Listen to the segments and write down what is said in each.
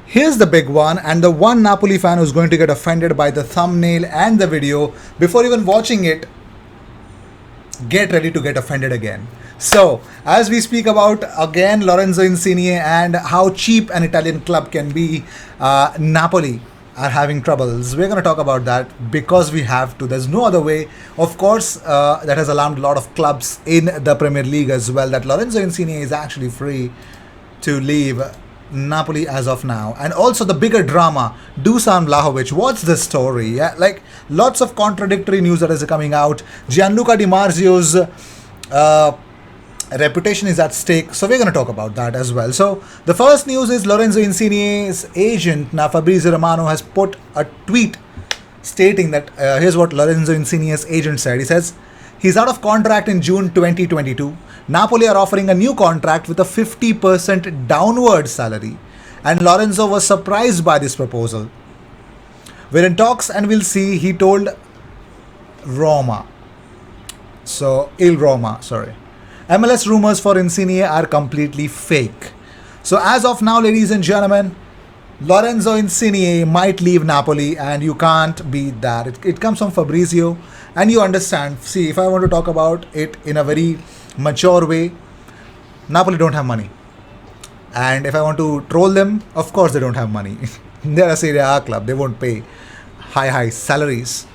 Here's the big one, and the one Napoli fan who's going to get offended by the thumbnail and the video before even watching it, get ready to get offended again. So, as we speak about again Lorenzo Insigne and how cheap an Italian club can be, Napoli are having troubles. We're going to talk about that because we have to. There's no other way. Of course, that has alarmed a lot of clubs in the Premier League as well, that Lorenzo Insigne is actually free to leave Napoli as of now. And also the bigger drama, Dusan Vlahovic. What's the story? Yeah, like lots of contradictory news that is coming out. Gianluca Di Marzio's reputation is at stake, so we're going to talk about that as well. So the first news is Lorenzo Insigne's agent, now Fabrizio Romano, has put a tweet stating that here's what Lorenzo Insigne's agent said. He says he's out of contract in June 2022. Napoli are offering a new contract with a 50% downward salary, and Lorenzo was surprised by this proposal. We're in talks and we'll see, he told Roma. So, Il Roma, sorry. MLS rumors for Insigne are completely fake. So as of now, ladies and gentlemen, Lorenzo Insigne might leave Napoli, and you can't beat that. It comes from Fabrizio, and you understand. See, if I want to talk about it in a very mature way, Napoli don't have money. And if I want to troll them, of course they don't have money. They're a Serie A club. They won't pay high salaries.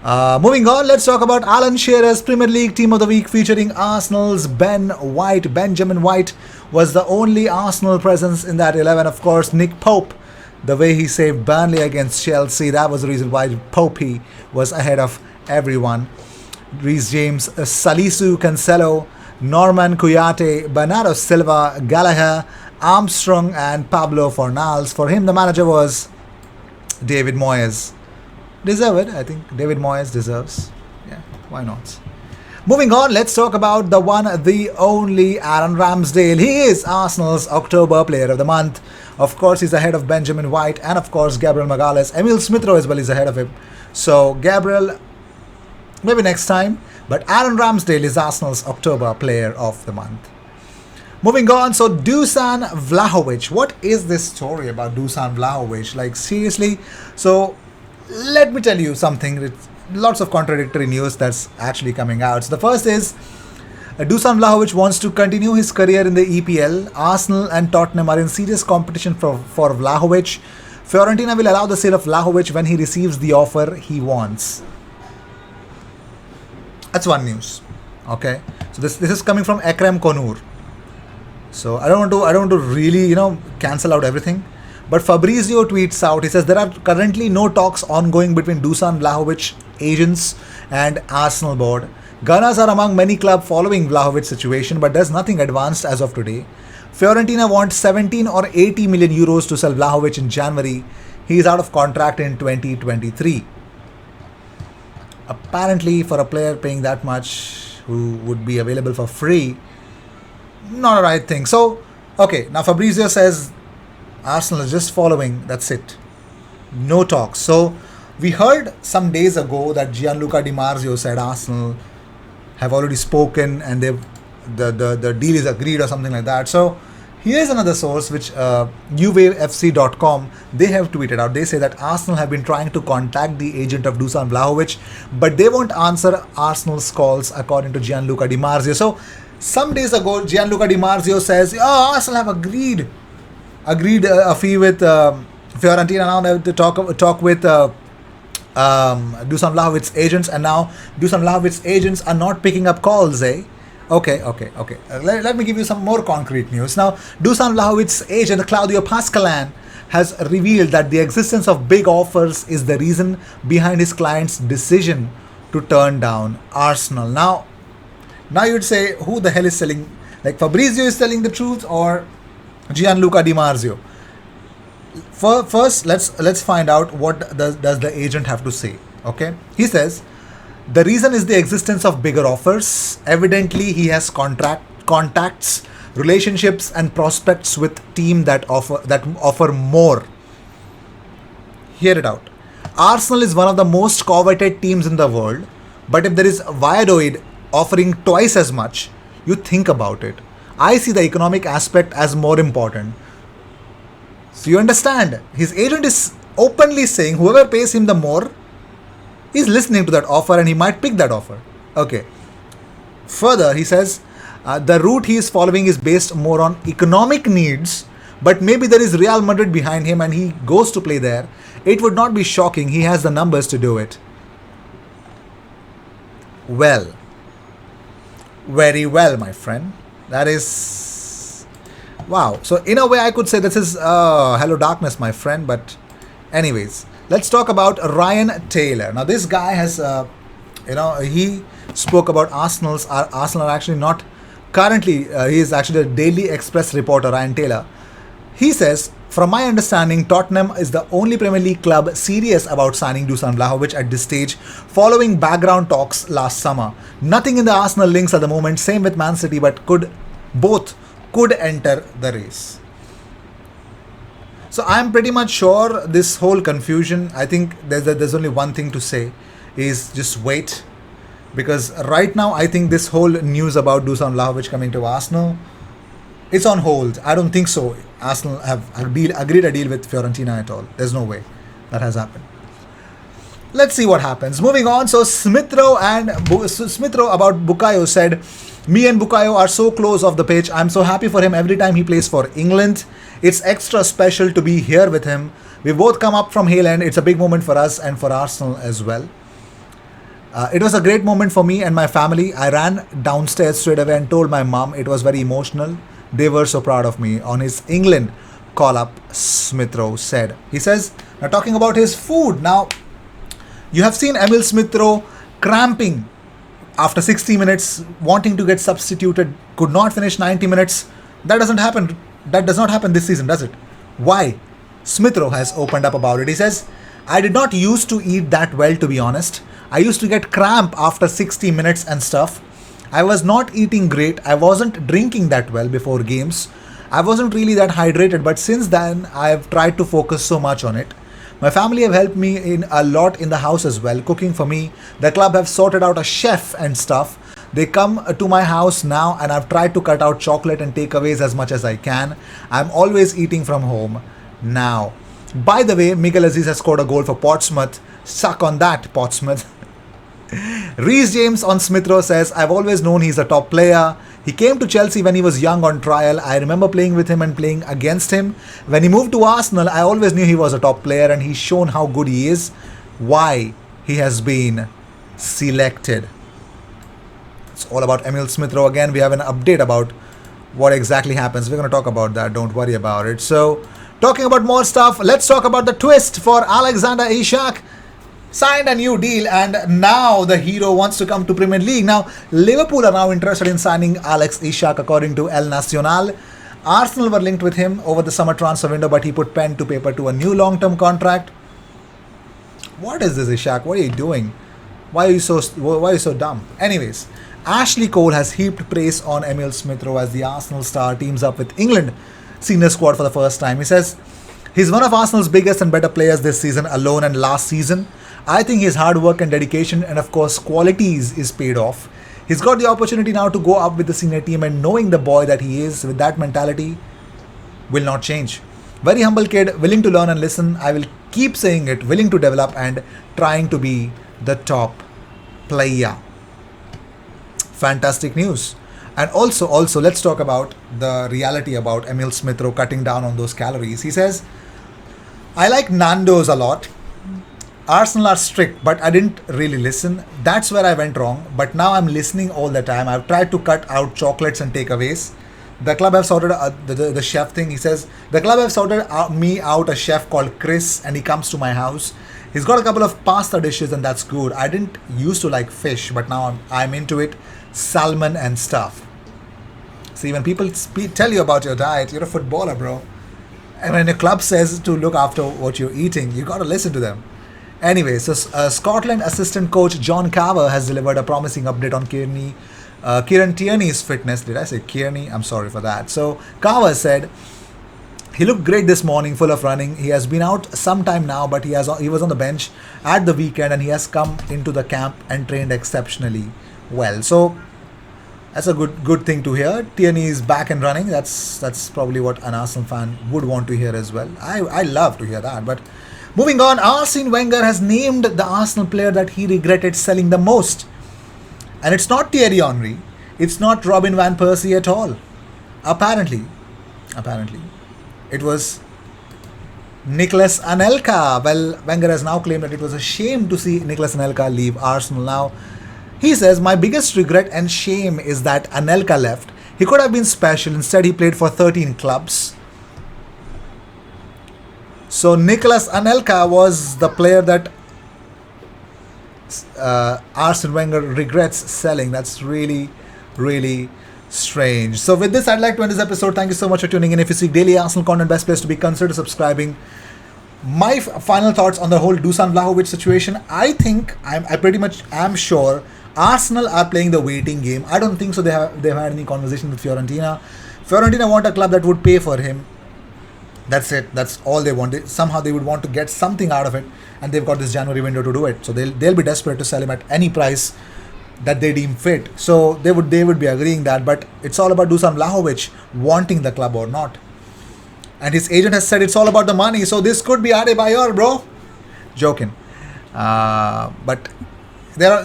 Moving on, let's talk about Alan Shearer's Premier League Team of the Week featuring Arsenal's Ben White. Benjamin White was the only Arsenal presence in that 11. Of course, Nick Pope, the way he saved Burnley against Chelsea, that was the reason why Popey was ahead of everyone. Reece James, Salisu, Cancelo, Norman Kouyaté, Bernardo Silva, Gallagher, Armstrong and Pablo Fornals. For him, the manager was David Moyes. Deserve it. I think David Moyes deserves. Yeah, why not? Moving on, let's talk about the one, the only Aaron Ramsdale. He is Arsenal's October Player of the Month. Of course, he's ahead of Benjamin White and of course Gabriel Magalhaes. Emil Smith-Rowe as well is ahead of him. So Gabriel, maybe next time. But Aaron Ramsdale is Arsenal's October Player of the Month. Moving on, so Dusan Vlahovic. What is this story about Dusan Vlahovic? Like seriously? So let me tell you something. It's lots of contradictory news that's actually coming out. So the first is Dusan Vlahovic wants to continue his career in the EPL. Arsenal and Tottenham are in serious competition for Vlahovic. Fiorentina will allow the sale of Vlahovic when he receives the offer he wants. That's one news. Okay. So this is coming from Ekrem Konur. So I don't want to really, cancel out everything. But Fabrizio tweets out, he says there are currently no talks ongoing between Dusan Vlahovic agents and Arsenal board. Gunners are among many clubs following Vlahovic's situation, but there's nothing advanced as of today. Fiorentina wants 17 or 80 million euros to sell Vlahovic in January. He is out of contract in 2023. Apparently, for a player paying that much who would be available for free, not a right thing. So, okay, now Fabrizio says Arsenal is just following, that's it. No talks. So, we heard some days ago that Gianluca Di Marzio said Arsenal have already spoken and the deal is agreed or something like that. So, here's another source which newwavefc.com, they have tweeted out. They say that Arsenal have been trying to contact the agent of Dusan Vlahovic, but they won't answer Arsenal's calls according to Gianluca Di Marzio. So, some days ago, Gianluca Di Marzio says, Arsenal have agreed a fee with Fiorentina. Now they have to talk with Dusan Vlahovic's agents, and now Dusan Vlahovic's agents are not picking up calls, eh? Okay. Let me give you some more concrete news. Now, Dusan Vlahovic's agent, Claudio Pascalan, has revealed that the existence of big offers is the reason behind his client's decision to turn down Arsenal. Now you'd say, who the hell is selling? Like Fabrizio is telling the truth or Gianluca Di Marzio? First, let's find out what does the agent have to say. Okay, he says the reason is the existence of bigger offers. Evidently, he has contacts, relationships, and prospects with teams that offer more. Hear it out. Arsenal is one of the most coveted teams in the world, but if there is Valladolid offering twice as much, you think about it. I see the economic aspect as more important. So you understand, his agent is openly saying whoever pays him the more is listening to that offer and he might pick that offer. Okay. Further, he says the route he is following is based more on economic needs, but maybe there is Real Madrid behind him and he goes to play there. It would not be shocking. He has the numbers to do it. Well, very well, my friend. That is... Wow. So, in a way, I could say this is Hello Darkness, my friend. But anyways, let's talk about Ryan Taylor. Now, this guy has, he spoke about Arsenal are actually not... Currently, he is actually a Daily Express reporter, Ryan Taylor. He says, from my understanding, Tottenham is the only Premier League club serious about signing Dusan Vlahovic at this stage, following background talks last summer. Nothing in the Arsenal links at the moment, same with Man City, but both could enter the race. So I'm pretty much sure this whole confusion, I think there's only one thing to say, is just wait. Because right now, I think this whole news about Dusan Vlahovic coming to Arsenal, it's on hold. I don't think so. Arsenal have agreed a deal with Fiorentina at all. There's no way that has happened. Let's see what happens. Moving on. So Smith-Rowe about Bukayo said, me and Bukayo are so close off the pitch. I'm so happy for him every time he plays for England. It's extra special to be here with him. We both come up from Hale End. It's a big moment for us and for Arsenal as well. It was a great moment for me and my family. I ran downstairs straight away and told my mom. It was very emotional. They were so proud of me. On his England call-up, Smith-Rowe said. He says, now talking about his food. Now, you have seen Emil Smith-Rowe cramping after 60 minutes, wanting to get substituted, could not finish 90 minutes. That doesn't happen. That does not happen this season, does it? Why? Smith-Rowe has opened up about it. He says, I did not used to eat that well, to be honest. I used to get cramp after 60 minutes and stuff. I was not eating great. I wasn't drinking that well before games. I wasn't really that hydrated, but since then I've tried to focus so much on it. My family have helped me in a lot in the house as well, cooking for me. The club have sorted out a chef and stuff. They come to my house now and I've tried to cut out chocolate and takeaways as much as I can. I'm always eating from home now. By the way, Miguel Aziz has scored a goal for Portsmouth. Suck on that, Portsmouth. Reece James on Smith-Rowe says, I've always known he's a top player. He came to Chelsea when he was young on trial. I remember playing with him and playing against him. When he moved to Arsenal, I always knew he was a top player and he's shown how good he is, why he has been selected. It's all about Emil Smith-Rowe again. We have an update about what exactly happens. We're going to talk about that. Don't worry about it. So, talking about more stuff, let's talk about the twist for Alexander Ishaq. Signed a new deal and now the hero wants to come to Premier League. Now, Liverpool are now interested in signing Alex Ishaq according to El Nacional. Arsenal were linked with him over the summer transfer window, but he put pen to paper to a new long-term contract. What is this, Ishaq? What are you doing? Why are you so dumb? Anyways, Ashley Cole has heaped praise on Emil Smith-Rowe as the Arsenal star teams up with England senior squad for the first time. He says, he's one of Arsenal's biggest and better players this season alone and last season. I think his hard work and dedication and of course qualities is paid off. He's got the opportunity now to go up with the senior team and knowing the boy that he is with that mentality will not change. Very humble kid, willing to learn and listen. I will keep saying it, willing to develop and trying to be the top player. Fantastic news. And also let's talk about the reality about Emil Smith-Rowe cutting down on those calories. He says, I like Nando's a lot. Arsenal are strict, but I didn't really listen. That's where I went wrong. But now I'm listening all the time. I've tried to cut out chocolates and takeaways. The club have sorted the chef thing. He says, the club have sorted me out a chef called Chris and he comes to my house. He's got a couple of pasta dishes and that's good. I didn't used to like fish, but now I'm into it. Salmon and stuff. See, when people tell you about your diet, you're a footballer, bro. And when a club says to look after what you're eating, you got to listen to them. Anyway, so Scotland assistant coach John Carver has delivered a promising update on Kieran Tierney's fitness. Did I say Kearney? I'm sorry for that. So Carver said he looked great this morning, full of running. He has been out some time now, but he was on the bench at the weekend and he has come into the camp and trained exceptionally well. So That's a good thing to hear. Tierney is back and running. That's probably what an Arsenal fan would want to hear as well. I love to hear that. But moving on, Arsene Wenger has named the Arsenal player that he regretted selling the most. And it's not Thierry Henry. It's not Robin van Persie at all. Apparently, it was Nicolas Anelka. Well, Wenger has now claimed that it was a shame to see Nicolas Anelka leave Arsenal. Now, he says, my biggest regret and shame is that Anelka left. He could have been special. Instead, he played for 13 clubs. So, Nicolas Anelka was the player that Arsene Wenger regrets selling. That's really, really strange. So with this, I'd like to end this episode. Thank you so much for tuning in. If you seek daily Arsenal content, best place to be, consider subscribing. My final thoughts on the whole Dusan Vlahovic situation. I think I pretty much am sure Arsenal are playing the waiting game. I don't think so. They've had any conversation with Fiorentina. Fiorentina want a club that would pay for him. That's it. That's all they want. Somehow they would want to get something out of it, and they've got this January window to do it. So they'll be desperate to sell him at any price that they deem fit. So they would be agreeing that. But it's all about Dusan Vlahovic wanting the club or not. And his agent has said it's all about the money. So this could be Adebayor, bro. Joking. But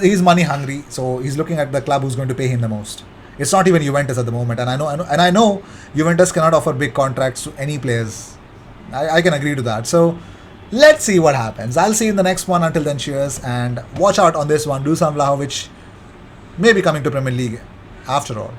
he's money hungry. So he's looking at the club who's going to pay him the most. It's not even Juventus at the moment, and I know Juventus cannot offer big contracts to any players. I can agree to that. So let's see what happens. I'll see you in the next one. Until then, cheers, and watch out on this one. Dusan Vlahovic may be coming to Premier League after all.